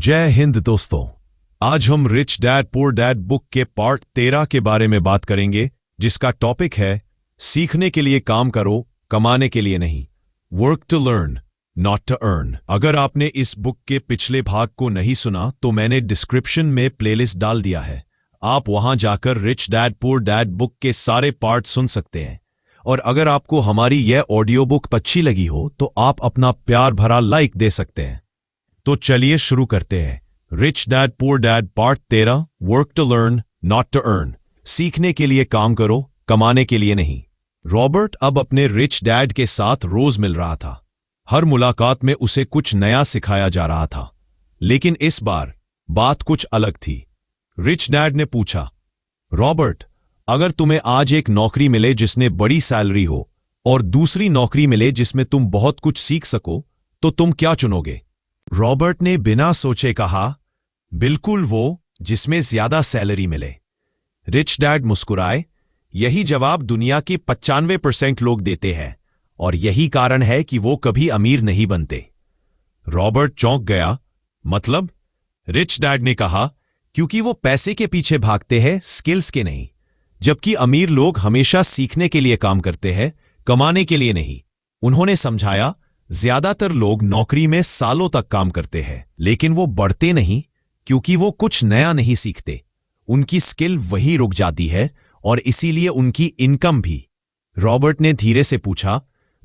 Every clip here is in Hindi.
जय हिंद दोस्तों। आज हम rich dad poor dad book के पार्ट 13 के बारे में बात करेंगे, जिसका टॉपिक है सीखने के लिए काम करो, कमाने के लिए नहीं। Work to learn, not to earn. अगर आपने इस बुक के पिछले भाग को नहीं सुना तो मैंने डिस्क्रिप्शन में प्लेलिस्ट डाल दिया है। आप वहां जाकर rich dad poor dad book के सारे पार्ट सुन सकते हैं। और अगर आपको हमारी यह ऑडियो बुक अच्छी लगी हो तो आप अपना प्यार भरा लाइक दे सकते हैं। तो चलिए शुरू करते हैं। Rich dad poor dad part 13, work to learn not to earn. सीखने के लिए काम करो, कमाने के लिए नहीं। रॉबर्ट अब अपने रिच डैड के साथ रोज मिल रहा था। हर मुलाकात में उसे कुछ नया सिखाया जा रहा था, लेकिन इस बार बात कुछ अलग थी। रिच डैड ने पूछा, रॉबर्ट, अगर तुम्हें आज एक नौकरी मिले जिसने बड़ी सैलरी हो और दूसरी नौकरी मिले जिसमें तुम बहुत कुछ सीख सको, तो तुम क्या चुनोगे? रॉबर्ट ने बिना सोचे कहा, बिल्कुल वो जिसमें ज्यादा सैलरी मिले। रिच डैड मुस्कुराए। यही जवाब दुनिया के 95% लोग देते हैं और यही कारण है कि वो कभी अमीर नहीं बनते। रॉबर्ट चौंक गया। मतलब? रिच डैड ने कहा, क्योंकि वो पैसे के पीछे भागते हैं, स्किल्स के नहीं। जबकि अमीर लोग हमेशा सीखने के लिए काम करते हैं, कमाने के लिए नहीं। उन्होंने समझाया, ज्यादातर लोग नौकरी में सालों तक काम करते हैं, लेकिन वो बढ़ते नहीं क्योंकि वो कुछ नया नहीं सीखते। उनकी स्किल वही रुक जाती है और इसीलिए उनकी इनकम भी। रॉबर्ट ने धीरे से पूछा,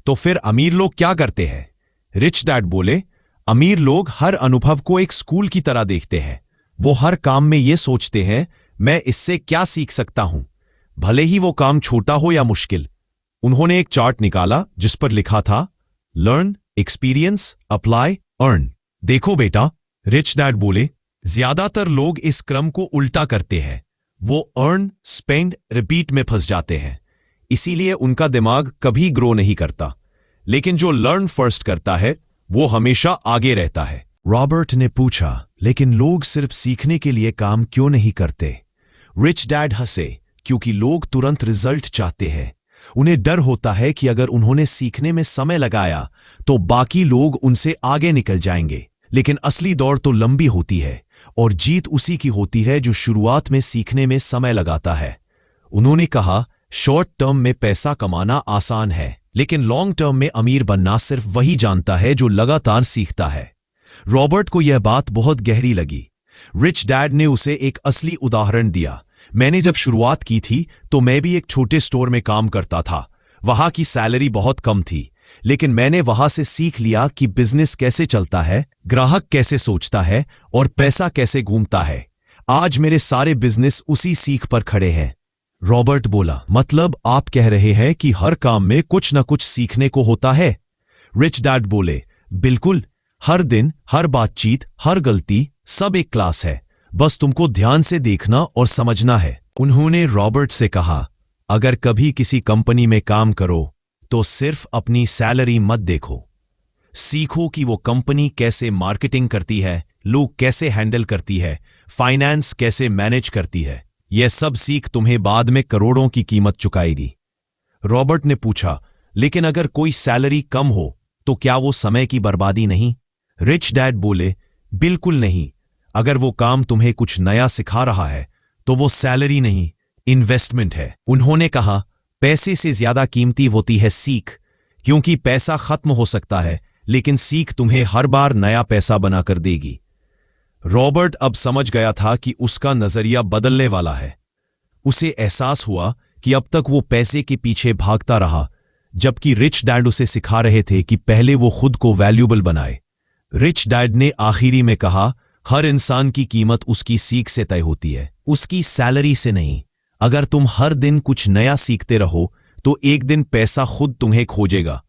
तो फिर अमीर लोग क्या करते हैं? रिच डैड बोले, अमीर लोग हर अनुभव को एक स्कूल की तरह देखते हैं। वो हर काम में ये सोचते हैं, मैं इससे क्या सीख सकता हूं, भले ही वो काम छोटा हो या मुश्किल। उन्होंने एक चार्ट निकाला जिस पर लिखा था, लर्न, एक्सपीरियंस, अप्लाई, अर्न। देखो बेटा, रिच डैड बोले, ज्यादातर लोग इस क्रम को उल्टा करते हैं। वो अर्न, स्पेंड, रिपीट में फंस जाते हैं। इसीलिए उनका दिमाग कभी ग्रो नहीं करता। लेकिन जो लर्न फर्स्ट करता है वो हमेशा आगे रहता है। रॉबर्ट ने पूछा, लेकिन लोग सिर्फ सीखने के लिए काम क्यों नहीं करते? रिच डैड हंसे, क्योंकि लोग तुरंत रिजल्ट चाहते हैं। उन्हें डर होता है कि अगर उन्होंने सीखने में समय लगाया तो बाकी लोग उनसे आगे निकल जाएंगे। लेकिन असली दौड़ तो लंबी होती है और जीत उसी की होती है जो शुरुआत में सीखने में समय लगाता है। उन्होंने कहा, शॉर्ट टर्म में पैसा कमाना आसान है, लेकिन लॉन्ग टर्म में अमीर बनना सिर्फ वही जानता है जो लगातार सीखता है। रॉबर्ट को यह बात बहुत गहरी लगी। रिच डैड ने उसे एक असली उदाहरण दिया। मैंने जब शुरुआत की थी तो मैं भी एक छोटे स्टोर में काम करता था। वहां की सैलरी बहुत कम थी, लेकिन मैंने वहां से सीख लिया कि बिजनेस कैसे चलता है, ग्राहक कैसे सोचता है और पैसा कैसे घूमता है। आज मेरे सारे बिजनेस उसी सीख पर खड़े हैं। रॉबर्ट बोला, मतलब आप कह रहे हैं कि हर काम में कुछ न कुछ सीखने को होता है? रिच डैड बोले, बिल्कुल। हर दिन, हर बातचीत, हर गलती, सब एक क्लास है। बस तुमको ध्यान से देखना और समझना है। उन्होंने रॉबर्ट से कहा, अगर कभी किसी कंपनी में काम करो तो सिर्फ अपनी सैलरी मत देखो। सीखो कि वो कंपनी कैसे मार्केटिंग करती है, लोग कैसे हैंडल करती है, फाइनेंस कैसे मैनेज करती है। यह सब सीख तुम्हें बाद में करोड़ों की कीमत चुकाएगी। रॉबर्ट ने पूछा, लेकिन अगर कोई सैलरी कम हो तो क्या वो समय की बर्बादी नहीं? रिच डैड बोले, बिल्कुल नहीं। अगर वो काम तुम्हें कुछ नया सिखा रहा है तो वो सैलरी नहीं, इन्वेस्टमेंट है। उन्होंने कहा, पैसे से ज्यादा कीमती होती है सीख, क्योंकि पैसा खत्म हो सकता है लेकिन सीख तुम्हें हर बार नया पैसा बनाकर देगी। रॉबर्ट अब समझ गया था कि उसका नजरिया बदलने वाला है। उसे एहसास हुआ कि अब तक वो पैसे के पीछे भागता रहा, जबकि रिच डैड उसे सिखा रहे थे कि पहले वो खुद को वैल्यूबल बनाए। रिच डैड ने आखिरी में कहा, हर इंसान की कीमत उसकी सीख से तय होती है, उसकी सैलरी से नहीं। अगर तुम हर दिन कुछ नया सीखते रहो तो एक दिन पैसा खुद तुम्हें खोजेगा।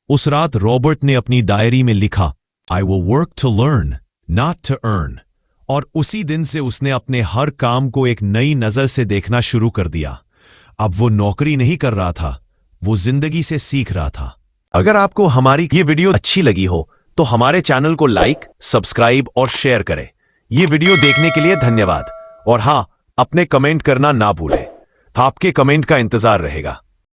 उस रात रॉबर्ट ने अपनी डायरी में लिखा, I will work to learn not to earn. और उसी दिन से उसने अपने हर काम को एक नई नजर से देखना शुरू कर दिया। अब वो नौकरी नहीं कर रहा था, वो जिंदगी से सीख रहा था। अगर आपको हमारी ये वीडियो अच्छी लगी हो तो हमारे चैनल को लाइक, सब्सक्राइब और शेयर करें। ये वीडियो देखने के लिए धन्यवाद। और हाँ, अपने कमेंट करना ना भूलें। आपके कमेंट का इंतजार रहेगा।